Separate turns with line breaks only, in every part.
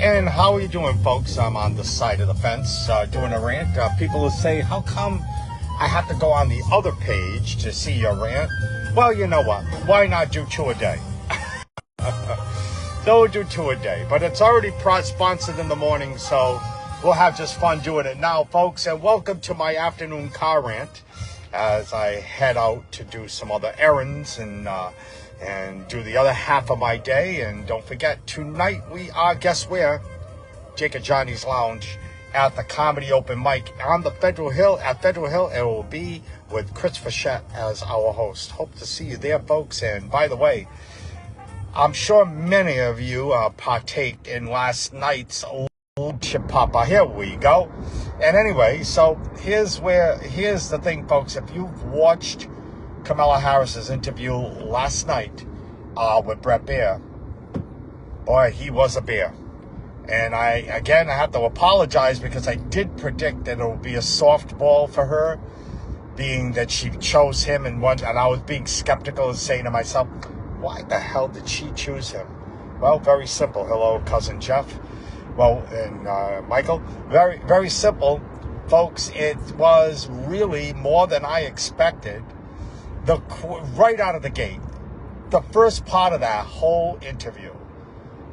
And how are you doing, folks? I'm on the side of the fence doing a rant. People will say, how come I have to go on the other page to see your rant? Well, you know what? Why not do 2 a day? Don't do 2 a day. But it's already sponsored in the morning, so we'll have just fun doing it now, folks. And welcome to my afternoon car rant as I head out to do some other errands and do the other half of my day. And don't forget, tonight we are, guess where? Jake and Johnny's Lounge at the Comedy Open Mic on the Federal Hill. At Federal Hill, it will be with Chris Fischette as our host. Hope to see you there, folks. And by the way, I'm sure many of you partaked in last night's Chip Papa. Here we go. And anyway, so here's the thing, folks. If you've watched Kamala Harris's interview last night with Brett Baer, boy, he was a bear. And I have to apologize because I did predict that it would be a softball for her, being that she chose him and I was being skeptical and saying to myself, why the hell did she choose him? Well, very simple. Hello, cousin Jeff. Well, and Michael, very, very simple, folks. It was really more than I expected. Right out of the gate, the first part of that whole interview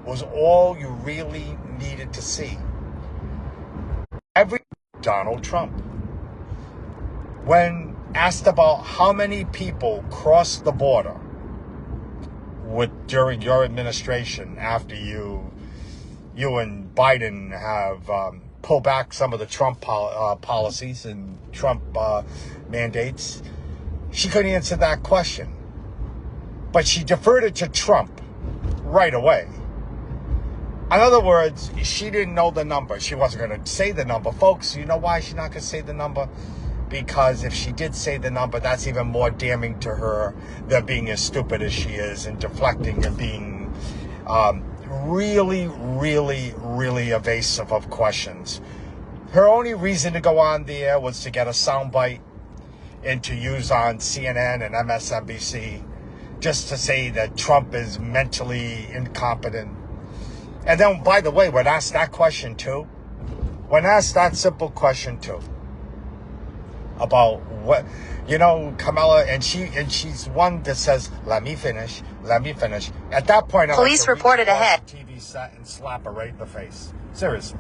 was all you really needed to see. Donald Trump, when asked about how many people crossed the border during your administration after you and Biden have pulled back some of the Trump policies and Trump mandates, she couldn't answer that question. But she deferred it to Trump right away. In other words, she didn't know the number. She wasn't going to say the number. Folks, you know why she's not going to say the number? Because if she did say the number, that's even more damning to her than being as stupid as she is and deflecting and being really, really, really evasive of questions. Her only reason to go on the air was to get a soundbite and to use on CNN and MSNBC just to say that Trump is mentally incompetent. And then, by the way, when asked that question too, simple question too, about what, Kamala, and she's one that says, let me finish. At that point,
police reported ahead.
TV set and slap her right in the face. Seriously.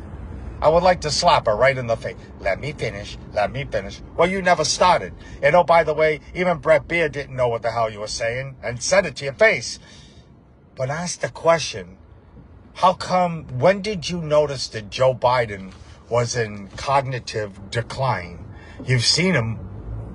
I would like to slap her right in the face. Let me finish. Well, you never started. And oh, by the way, even Brett Baer didn't know what the hell you were saying and said it to your face. But ask the question, when did you notice that Joe Biden was in cognitive decline? You've seen him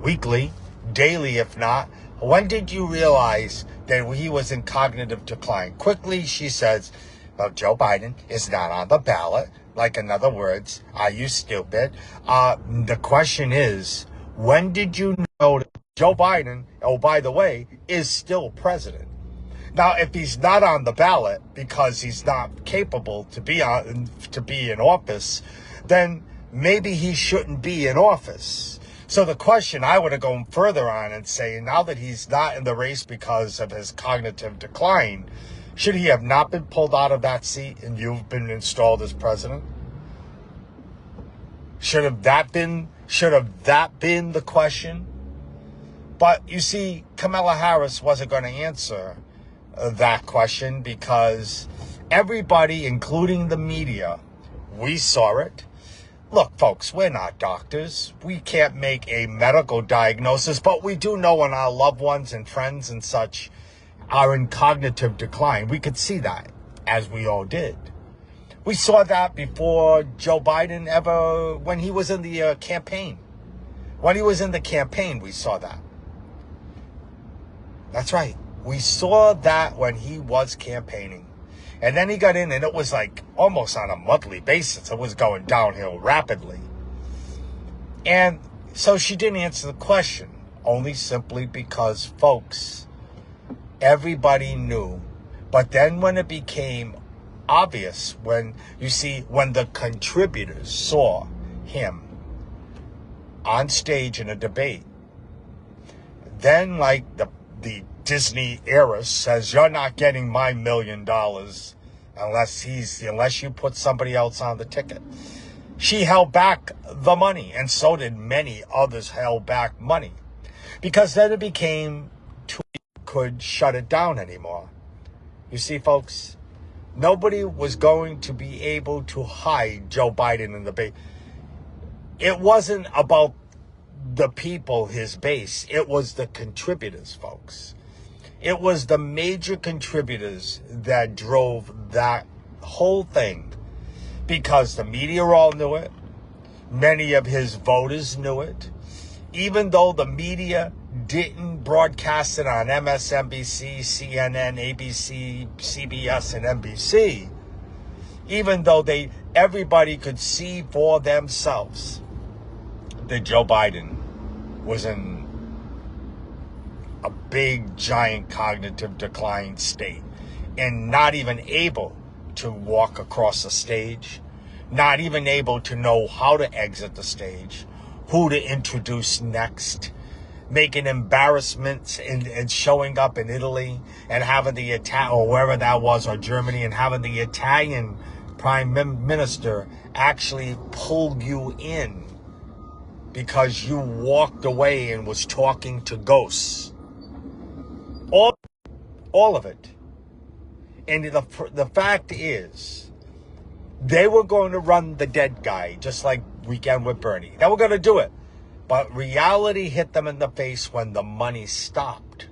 weekly, daily, if not. When did you realize that he was in cognitive decline? Quickly, she says, well, Joe Biden is not on the ballot. Like, in other words, are you stupid? The question is, when did you know that Joe Biden, oh, by the way, is still president? Now, if he's not on the ballot because he's not capable to be in office, then maybe he shouldn't be in office. So the question I would have gone further on and say, now that he's not in the race because of his cognitive decline, should he have not been pulled out of that seat and you've been installed as president? Should have that been the question? But you see, Kamala Harris wasn't going to answer that question because everybody, including the media, we saw it. Look, folks, we're not doctors. We can't make a medical diagnosis, but we do know when our loved ones and friends and such are in cognitive decline. We could see that, as we all did. We saw that before Joe Biden when he was in the campaign. When he was in the campaign, we saw that. That's right. We saw that when he was campaigning. And then he got in and it was like almost on a monthly basis. It was going downhill rapidly. And so she didn't answer the question, only simply because, folks, everybody knew. But then when it became obvious, when the contributors saw him on stage in a debate, then like the Disney heiress says, you're not getting my $1 million. unless you put somebody else on the ticket. She held back the money, and so did many others held back money, because then it became too could shut it down anymore. You see, folks, nobody was going to be able to hide Joe Biden in the base. It wasn't about the people, his base. It was the contributors, folks. It was the major contributors that drove that whole thing, because the media all knew it. Many of his voters knew it. Even though the media didn't broadcast it on MSNBC, CNN, ABC, CBS, and NBC, even though everybody could see for themselves that Joe Biden was in a big, giant cognitive decline state and not even able to walk across the stage, not even able to know how to exit the stage, who to introduce next, making embarrassments and showing up in Italy and having the or wherever that was, or Germany, and having the Italian prime minister actually pull you in because you walked away and was talking to ghosts. All of it. And the fact is, they were going to run the dead guy, just like Weekend with Bernie. They were going to do it. But reality hit them in the face when the money stopped.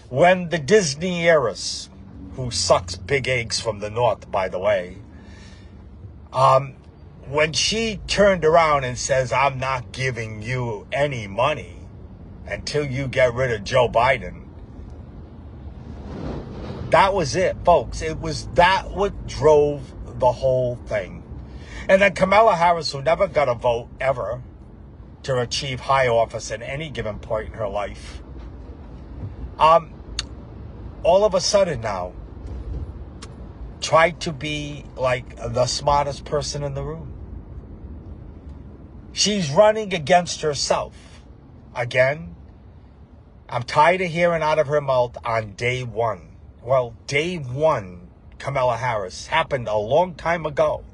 When the Disney heiress, who sucks big eggs from the north, by the way, when she turned around and says, I'm not giving you any money until you get rid of Joe Biden, that was it, folks. It was that what drove the whole thing. And then Kamala Harris, who never got a vote ever to achieve high office at any given point in her life, all of a sudden now tried to be like the smartest person in the room. She's running against herself. Again, I'm tired of hearing out of her mouth on day one. Well, day one, Kamala Harris, happened a long time ago.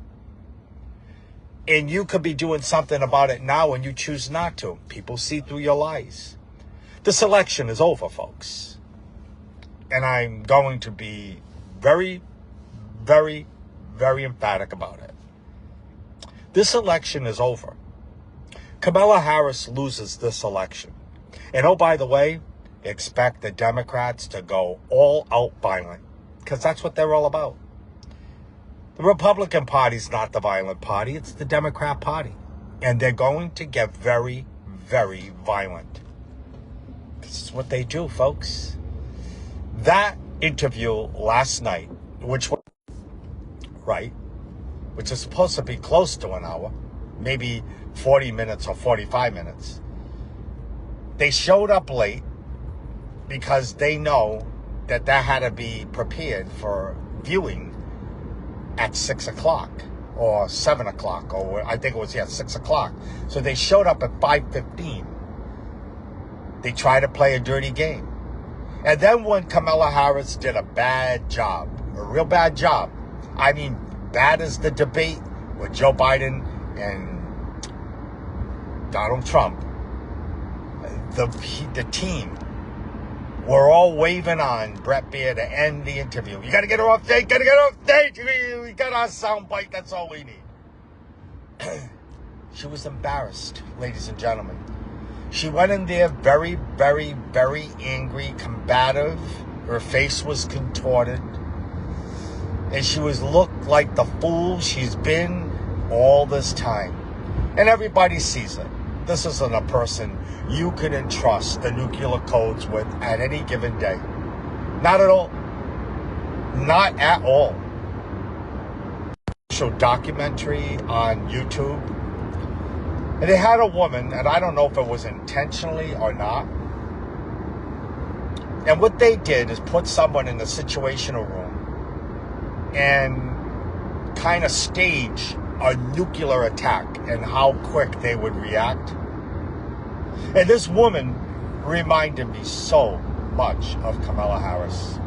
And you could be doing something about it now and you choose not to. People see through your lies. This election is over, folks. And I'm going to be very, very, very emphatic about it. This election is over. Kamala Harris loses this election. And oh, by the way, expect the Democrats to go all out violent, because that's what they're all about. The Republican Party's not the violent party. It's the Democrat Party. And they're going to get very, very violent. This is what they do, folks. That interview last night, which was which is supposed to be close to an hour, maybe 40 minutes or 45 minutes. They showed up late because they know that had to be prepared for viewing at 6 o'clock or 7 o'clock, or I think it was, 6 o'clock. So they showed up at 5:15. They tried to play a dirty game. And then when Kamala Harris did a bad job, a real bad job, I mean, bad as the debate with Joe Biden and Donald Trump, the team were all waving on Brett Baer to end the interview. You got to get her off stage. Got to get her off stage. We got our soundbite. That's all we need. She was embarrassed, ladies and gentlemen. She went in there very, very, very angry, combative. Her face was contorted. And she looked like the fool she's been all this time. And everybody sees it. This isn't a person you can entrust the nuclear codes with at any given day. Not at all. Not at all. Show documentary on YouTube. And they had a woman, and I don't know if it was intentionally or not. And what they did is put someone in a situational room and kind of stage a nuclear attack and how quick they would react. And this woman reminded me so much of Kamala Harris,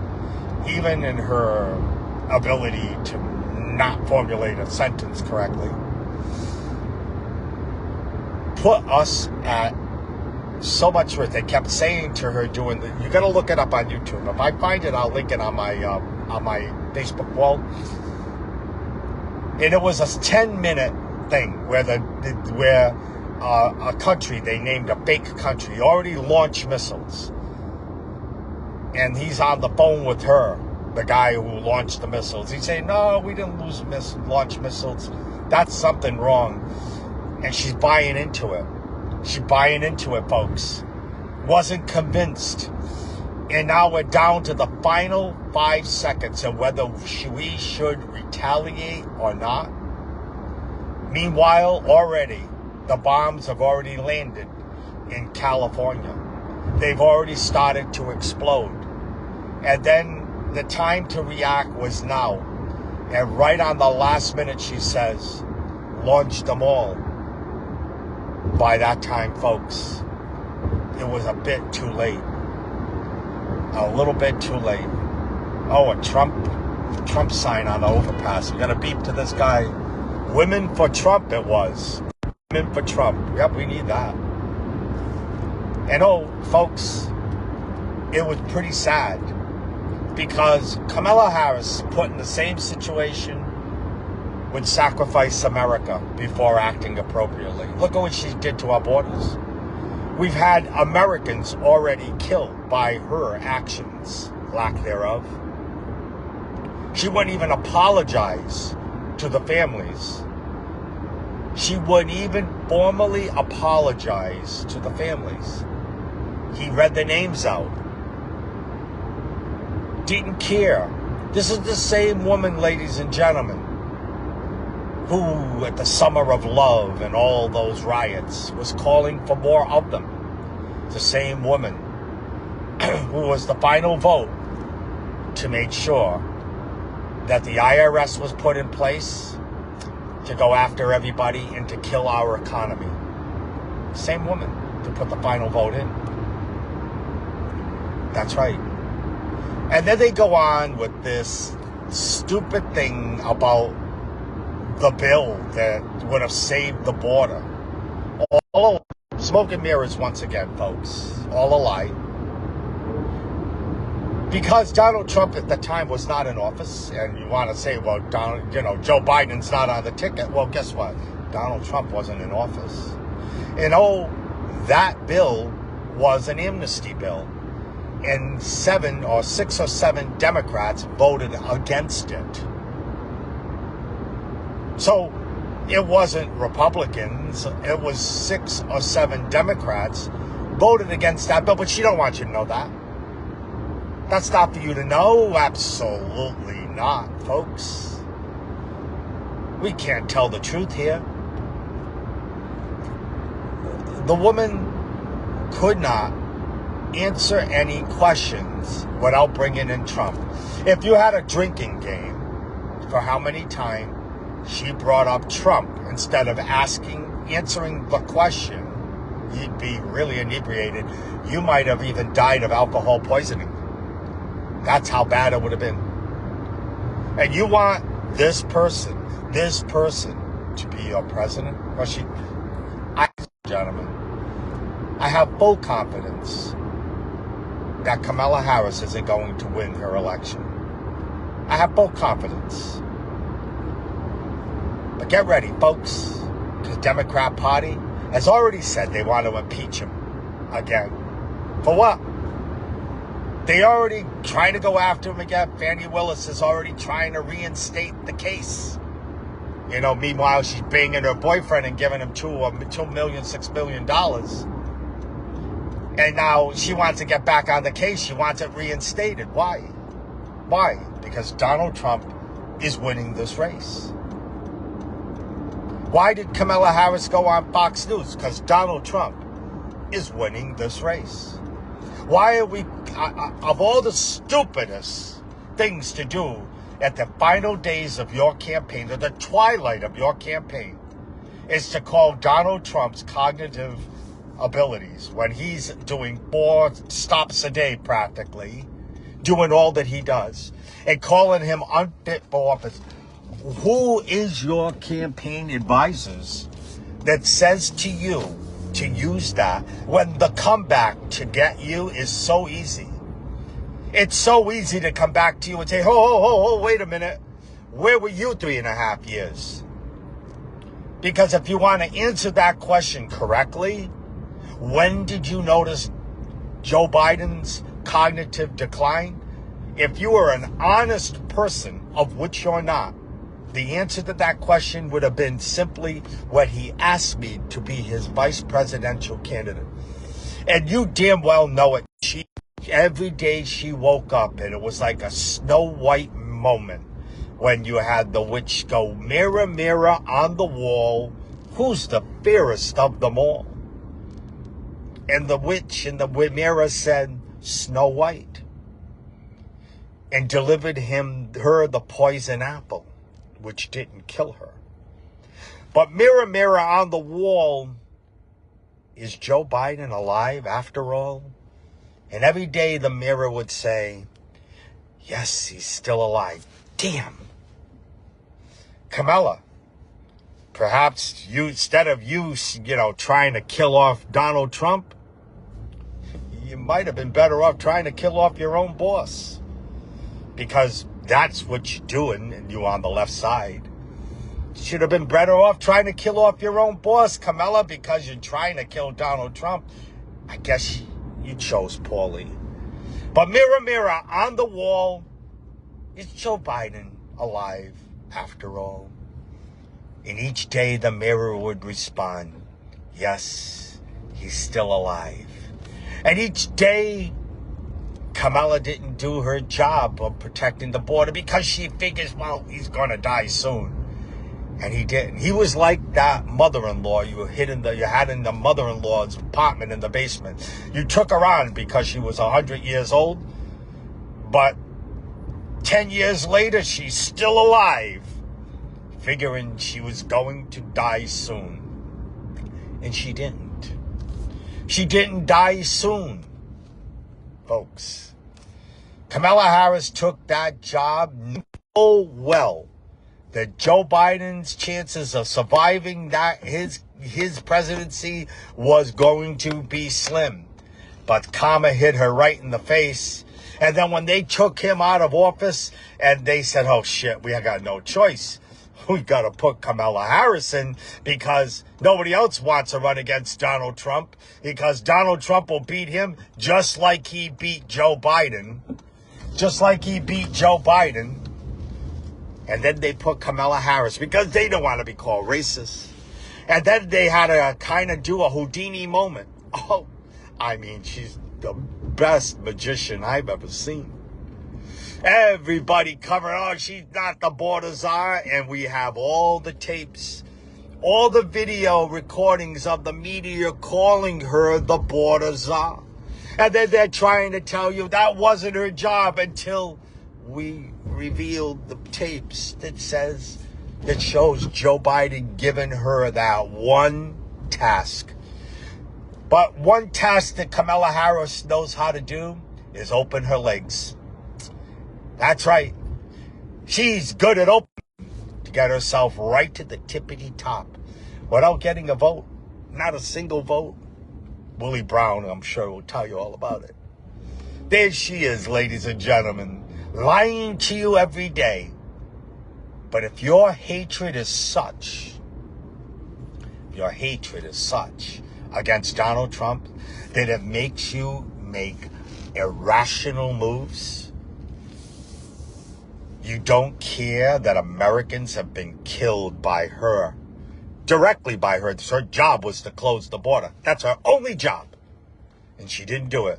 even in her ability to not formulate a sentence correctly, put us at so much risk. They kept saying to her, you got to look it up on YouTube. If I find it, I'll link it on my Facebook wall. And it was a 10-minute thing where a country, they named a fake country, already launched missiles. And he's on the phone with her, the guy who launched the missiles. He's saying, no, we didn't launch missiles. That's something wrong. And she's buying into it. She's buying into it, folks. Wasn't convinced. And now we're down to the final 5 seconds of whether we should retaliate or not. Meanwhile, already, the bombs have already landed in California. They've already started to explode. And then the time to react was now. And right on the last minute, she says, launch them all. By that time, folks, it was a bit too late. A little bit too late. Oh, a Trump sign on the overpass. We got to beep to this guy. Women for Trump it was. Women for Trump. Yep, we need that. And oh, folks, it was pretty sad because Kamala Harris put in the same situation would sacrifice America before acting appropriately. Look at what she did to our borders. We've had Americans already killed by her actions, lack thereof. She wouldn't even apologize to the families. She wouldn't even formally apologize to the families. He read the names out. Didn't care. This is the same woman, ladies and gentlemen, who at the Summer of Love and all those riots was calling for more of them. The same woman who was the final vote to make sure that the IRS was put in place to go after everybody and to kill our economy. Same woman to put the final vote in. That's right. And then they go on with this stupid thing about the bill that would have saved the border. All smoke and mirrors once again, folks. All a lie. Because Donald Trump at the time was not in office, and you want to say, well, Joe Biden's not on the ticket. Well, guess what? Donald Trump wasn't in office. And that bill was an amnesty bill. And 6 or 7 Democrats voted against it. So it wasn't Republicans. It was 6 or 7 Democrats voted against that bill. But she don't want you to know that. That's not for you to know. Absolutely not, folks. We can't tell the truth here. The woman could not answer any questions without bringing in Trump. If you had a drinking game for how many times she brought up Trump instead of answering the question, you'd be really inebriated. You might have even died of alcohol poisoning. That's how bad it would have been. And you want this person to be your president? Well, gentlemen, I have full confidence that Kamala Harris isn't going to win her election. I have full confidence. But get ready, folks. The Democrat Party has already said they want to impeach him again. For what? They already trying to go after him again. Fani Willis is already trying to reinstate the case. Meanwhile, she's banging her boyfriend and giving him $6 million. And now she wants to get back on the case. She wants it reinstated. Why? Why? Because Donald Trump is winning this race. Why did Kamala Harris go on Fox News? Because Donald Trump is winning this race. Why are we, of all the stupidest things to do at the final days of your campaign, or the twilight of your campaign, is to call Donald Trump's cognitive abilities when he's doing 4 stops a day practically doing all that he does and calling him unfit for office. Who is your campaign advisors that says to you to use that when the comeback to get you is so easy? It's so easy to come back to you and say, wait a minute. Where were you 3.5 years? Because if you want to answer that question correctly, when did you notice Joe Biden's cognitive decline? If you are an honest person, of which you're not, the answer to that question would have been simply what he asked me to be his vice presidential candidate. And you damn well know it. Every day she woke up, and it was like a Snow White moment when you had the witch go, mirror, mirror on the wall, who's the fairest of them all? And the witch in the mirror said, Snow White, and delivered her the poison apple, which didn't kill her. But mirror, mirror on the wall, is Joe Biden alive after all? And every day the mirror would say, yes, he's still alive. Damn. Kamala, perhaps instead of you trying to kill off Donald Trump, you might have been better off trying to kill off your own boss. Because that's what you're doing, and you on the left side. You should have been better off trying to kill off your own boss, Kamala, because you're trying to kill Donald Trump. I guess you chose poorly. But mirror, mirror on the wall, is Joe Biden alive after all? And each day the mirror would respond, yes, he's still alive. And each day Kamala didn't do her job of protecting the border because she figures, well, he's going to die soon. And he didn't. He was like that mother-in-law you had in the mother-in-law's apartment in the basement. You took her on because she was 100 years old, but 10 years later, she's still alive, figuring she was going to die soon. And she didn't. She didn't die soon, folks. Kamala Harris took that job so well that Joe Biden's chances of surviving that his presidency was going to be slim. But karma hit her right in the face. And then when they took him out of office and they said, oh shit, we got no choice. We got to put Kamala Harris in because nobody else wants to run against Donald Trump because Donald Trump will beat him just like he beat Joe Biden. Just like he beat Joe Biden. And then they put Kamala Harris because they don't want to be called racist. And then they had to kind of do a Houdini moment. Oh, I mean, she's the best magician I've ever seen. Everybody covered, oh, she's not the border czar. And we have all the tapes, all the video recordings of the media calling her the border czar. And then they're trying to tell you that wasn't her job until we revealed the tapes that shows Joe Biden giving her that one task. But one task that Kamala Harris knows how to do is open her legs. That's right. She's good at opening to get herself right to the tippity top without getting a vote. Not a single vote. Willie Brown, I'm sure, will tell you all about it. There she is, ladies and gentlemen, lying to you every day. But if your hatred is such against Donald Trump that it makes you make irrational moves, you don't care that Americans have been killed by her, directly by her. Her job was to close the border. That's her only job. And she didn't do it.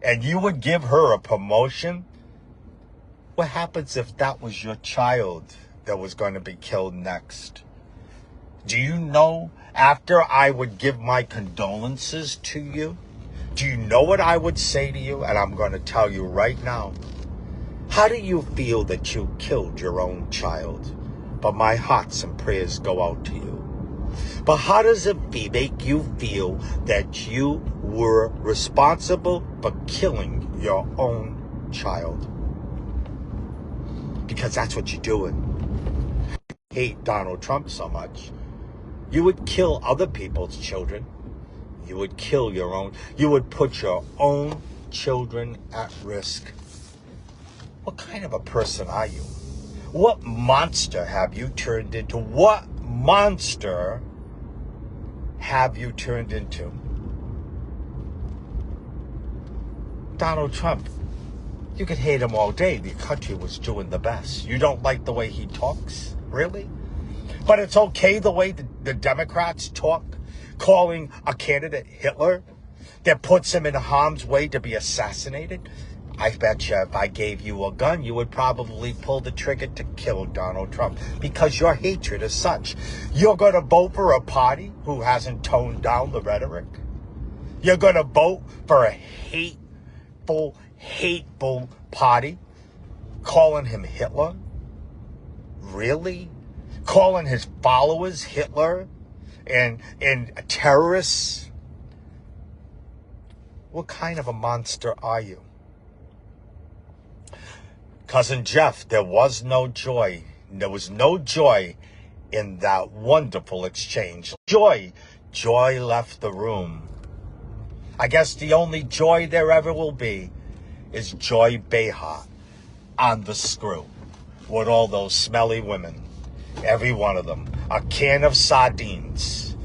And you would give her a promotion? What happens if that was your child that was going to be killed next? Do you know, after I would give my condolences to you, do you know what I would say to you? And I'm going to tell you right now. How do you feel that you killed your own child? But my hearts and prayers go out to you. But how does it make you feel that you were responsible for killing your own child. Because that's what you're doing. Hate Donald Trump so much. You would kill other people's children. You would kill your own. You would put your own children at risk. What kind of a person are you? What monster have you turned into? What monster have you turned into? Donald Trump, you could hate him all day. The country was doing the best. You don't like the way he talks? Really? But it's okay the way the Democrats talk, calling a candidate Hitler that puts him in harm's way to be assassinated? I bet you if I gave you a gun, you would probably pull the trigger to kill Donald Trump because your hatred is such. You're going to vote for a party who hasn't toned down the rhetoric. You're going to vote for a hateful party calling him Hitler? Really? Calling his followers Hitler and terrorists? What kind of a monster are you? Cousin Jeff, there was no joy. There was no joy in that wonderful exchange. Joy left the room. I guess the only joy there ever will be is Joy Behar on the screw with all those smelly women. Every one of them. A can of sardines.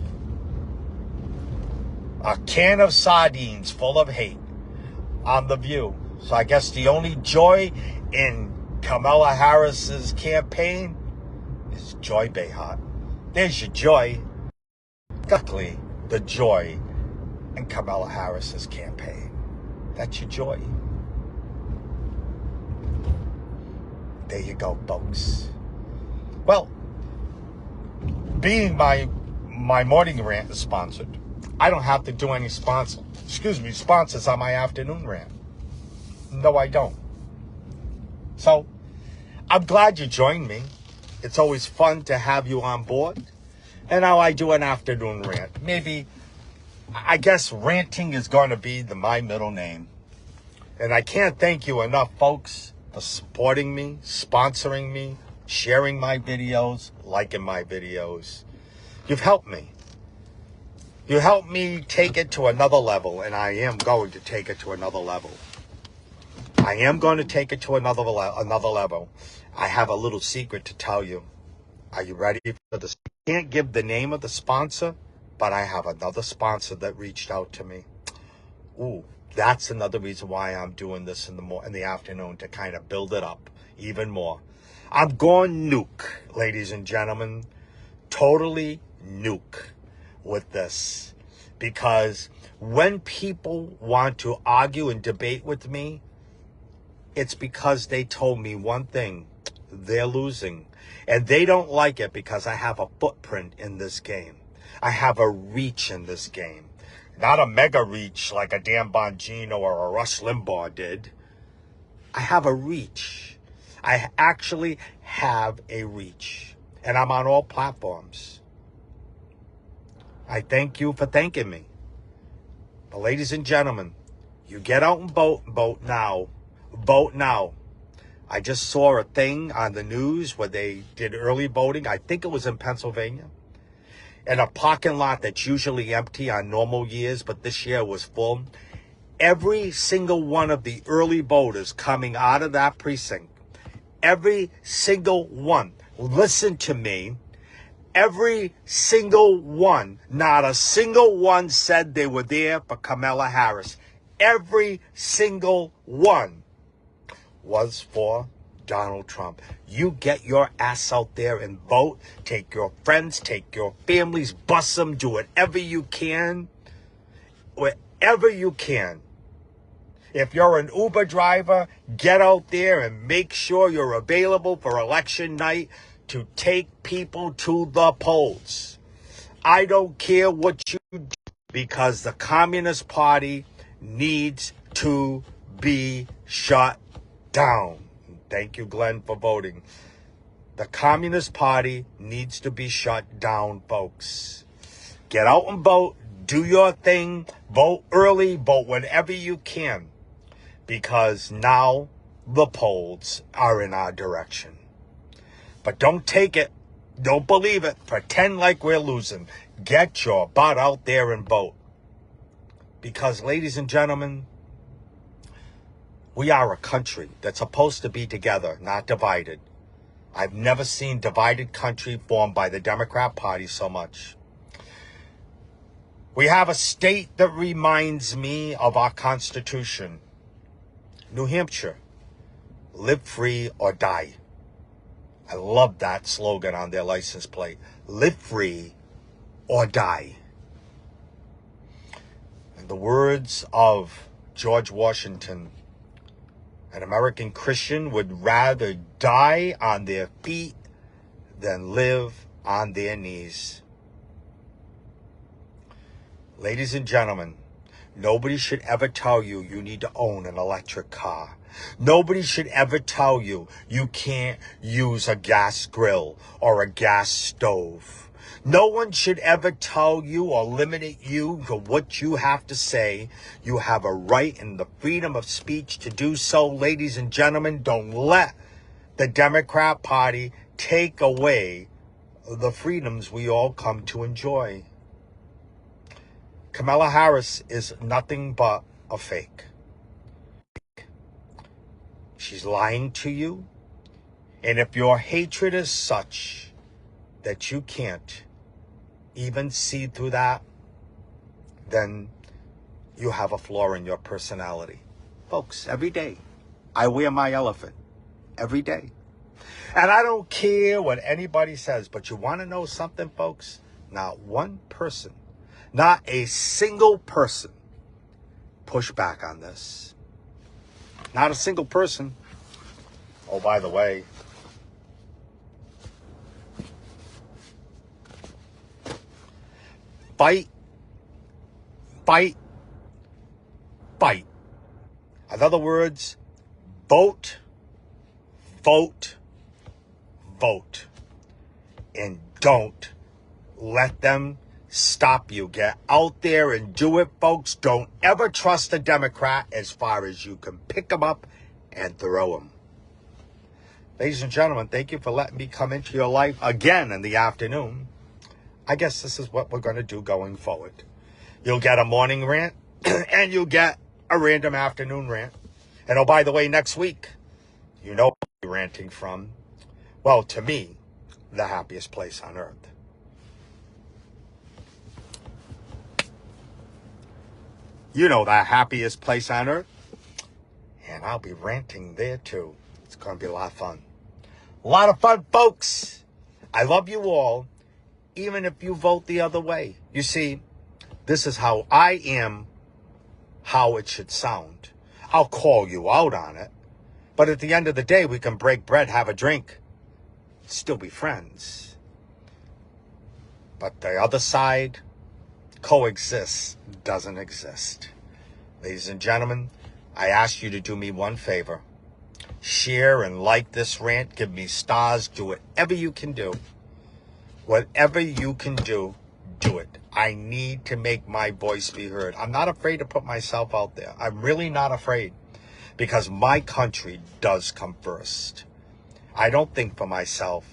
A can of sardines full of hate on The View. So I guess the only joy in Kamala Harris's campaign is Joy Behar. There's your joy. Exactly the joy in Kamala Harris's campaign. That's your joy. There you go, folks. Well, being my morning rant is sponsored, I don't have to do any sponsors on my afternoon rant. No, I don't. So, I'm glad you joined me. It's always fun to have you on board. And now I do an afternoon rant. Maybe, I guess ranting is going to be my middle name. And I can't thank you enough, folks, for supporting me, sponsoring me, sharing my videos, liking my videos. You've helped me. You helped me take it to another level, and I am going to take it to another level. I am going to take it to another level. I have a little secret to tell you. Are you ready for this? I can't give the name of the sponsor, but I have another sponsor that reached out to me. Ooh, that's another reason why I'm doing this in the afternoon, to kind of build it up even more. I'm going nuke, ladies and gentlemen. Totally nuke with this. Because when people want to argue and debate with me, it's because they told me one thing: they're losing. And they don't like it because I have a footprint in this game. I have a reach in this game. Not a mega reach like a Dan Bongino or a Rush Limbaugh did. I have a reach. I actually have a reach. And I'm on all platforms. I thank you for thanking me. But ladies and gentlemen, you get out and vote now. Vote now. I just saw a thing on the news where they did early voting. I think it was in Pennsylvania. In a parking lot that's usually empty on normal years, but this year was full. Every single one of the early voters coming out of that precinct, every single one, listen to me, every single one, not a single one said they were there for Kamala Harris. Every single one was for Donald Trump. You get your ass out there and vote. Take your friends, take your families, bus them, do whatever you can. Wherever you can. If you're an Uber driver, get out there and make sure you're available for election night to take people to the polls. I don't care what you do, because the Communist Party needs to be shut down. Thank you, Glenn, for voting. The Communist Party needs to be shut down, folks. Get out and vote. Do your thing. Vote early. Vote whenever you can. Because now the polls are in our direction. But don't take it. Don't believe it. Pretend like we're losing. Get your butt out there and vote. Because, ladies and gentlemen, we are a country that's supposed to be together, not divided. I've never seen divided country formed by the Democrat Party so much. We have a state that reminds me of our Constitution. New Hampshire, live free or die. I love that slogan on their license plate. Live free or die. In the words of George Washington, an American Christian would rather die on their feet than live on their knees. Ladies and gentlemen, nobody should ever tell you you need to own an electric car. Nobody should ever tell you you can't use a gas grill or a gas stove. No one should ever tell you or limit you to what you have to say. You have a right and the freedom of speech to do so. Ladies and gentlemen, don't let the Democrat Party take away the freedoms we all come to enjoy. Kamala Harris is nothing but a fake. She's lying to you. And if your hatred is such that you can't even see through that, then you have a flaw in your personality. Folks, every day I wear my elephant. Every day. And I don't care what anybody says, but you want to know something, folks? Not one person, not a single person push back on this. Not a single person. Oh, by the way, fight, fight, fight. In other words, vote, vote, vote. And don't let them stop you. Get out there and do it, folks. Don't ever trust a Democrat as far as you can pick them up and throw them. Ladies and gentlemen, thank you for letting me come into your life again in the afternoon. I guess this is what we're going to do going forward. You'll get a morning rant and you'll get a random afternoon rant. And oh, by the way, next week, you know I'll be ranting from, well, to me, the happiest place on earth. You know the happiest place on earth. And I'll be ranting there too. It's going to be a lot of fun. A lot of fun, folks. I love you all, even if you vote the other way. You see, this is how I am, how it should sound. I'll call you out on it. But at the end of the day, we can break bread, have a drink, still be friends. But the other side, coexists, doesn't exist. Ladies and gentlemen, I ask you to do me one favor. Share and like this rant. Give me stars. Do whatever you can do. Whatever you can do, do it. I need to make my voice be heard. I'm not afraid to put myself out there. I'm really not afraid. Because my country does come first. I don't think for myself.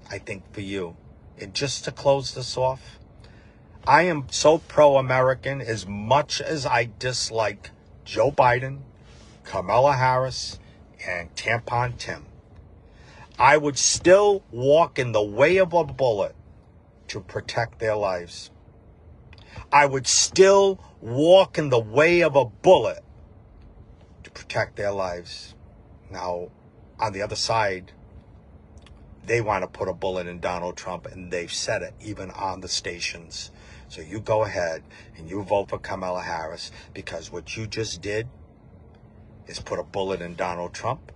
I think for you. And just to close this off, I am so pro-American as much as I dislike Joe Biden, Kamala Harris, and Tampon Tim. I would still walk in the way of a bullet to protect their lives. I would still walk in the way of a bullet to protect their lives. Now, on the other side, they want to put a bullet in Donald Trump, and they've said it even on the stations. So you go ahead and you vote for Kamala Harris, because what you just did is put a bullet in Donald Trump,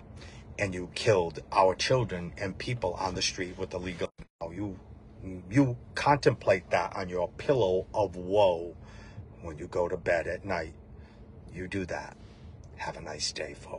and you killed our children and people on the street with illegal. You contemplate that on your pillow of woe when you go to bed at night. You do that. Have a nice day, folks.